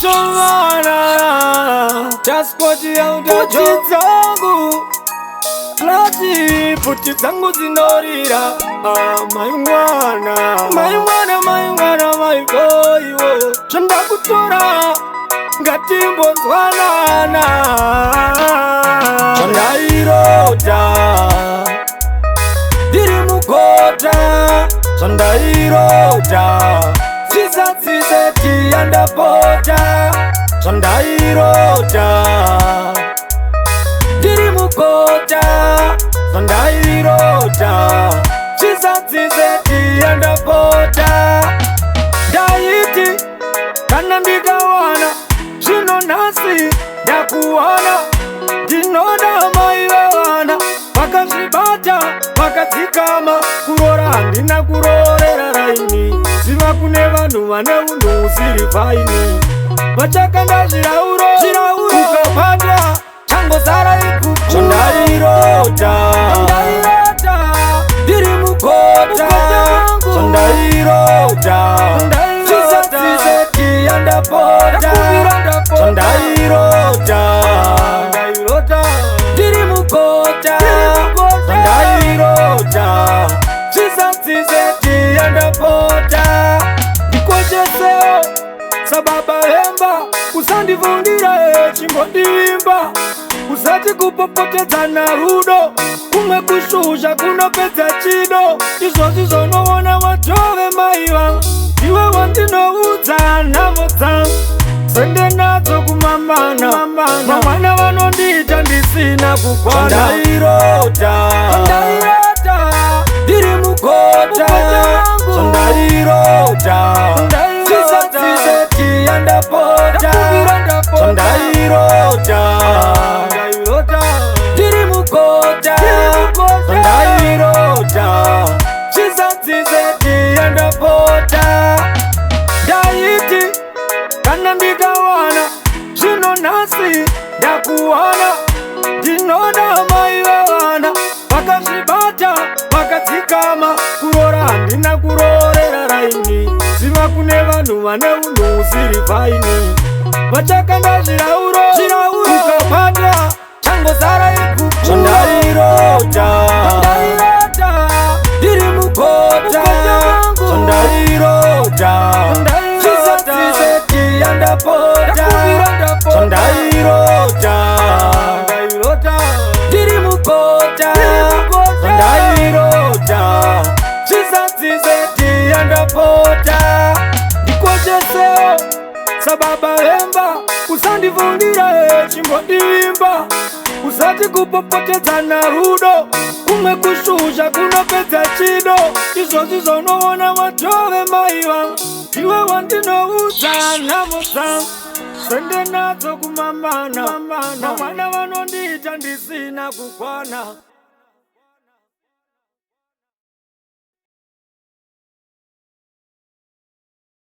Automan just put out zangu Lati puti zangu zinorira Mayungwana maivoivo Chanda kutora ngatimbo zvanana Zvandairota Diri mukota Zvandairota Zisati andapota Zvandairota Diri mukota Zvandairota Zisati andapota Daiti kana ndikawana zvino nhasi ndakuwana ndinoda mai vevana vakazvibata vakadzikama kurora handina kurorera raini ziva kune vanhu vane unhu usiri faini vachakanda zvirauro ukapandwa changozara ikupu Zvandairota ndiri mukota Zvandairota zvisati andapota Zvandairota ndiri mukota Zvandairota zvisati andapota ndikocheseo sababa hemba usandivundira chimbondivimba usati kupopotedzana rudo kumwe kushuzha kunopedza chido izvozvi zvonoona vatove maiva iwe wandinoudza nhamo dzangu sende nadzo kumamana vamwana vanondiita ndisina kukwana Zvandairota ndiri mukota Zvandairota zvisati andapota Zvandairota ndiri mukota Zvandairota zvisati andapota Daiti kana ndikawana zvino nhasi ndakuwana ndinoda mai vevana vakazvibata vakadzikama kurora handina kurorera raini ziva kune vanhu vane unhu usiri faini vachakanda zvirauro ukapandwa changozara ikupu Zvandairota ndiri mukota Zvandairota zvisati andapota Zvandairota ndiri mukota Zvandairota zvisati andapota ndikocheseo sababa hemba usandivundira chimbondivimba usati kupopotedzana rudo kumwe kushuzha kunopedza chido izvozvi zvonoona vatove maiva iwe wandinoudza nhamo dzangu sende nadzo kumamana vamwana vanondiita ndisina kukwana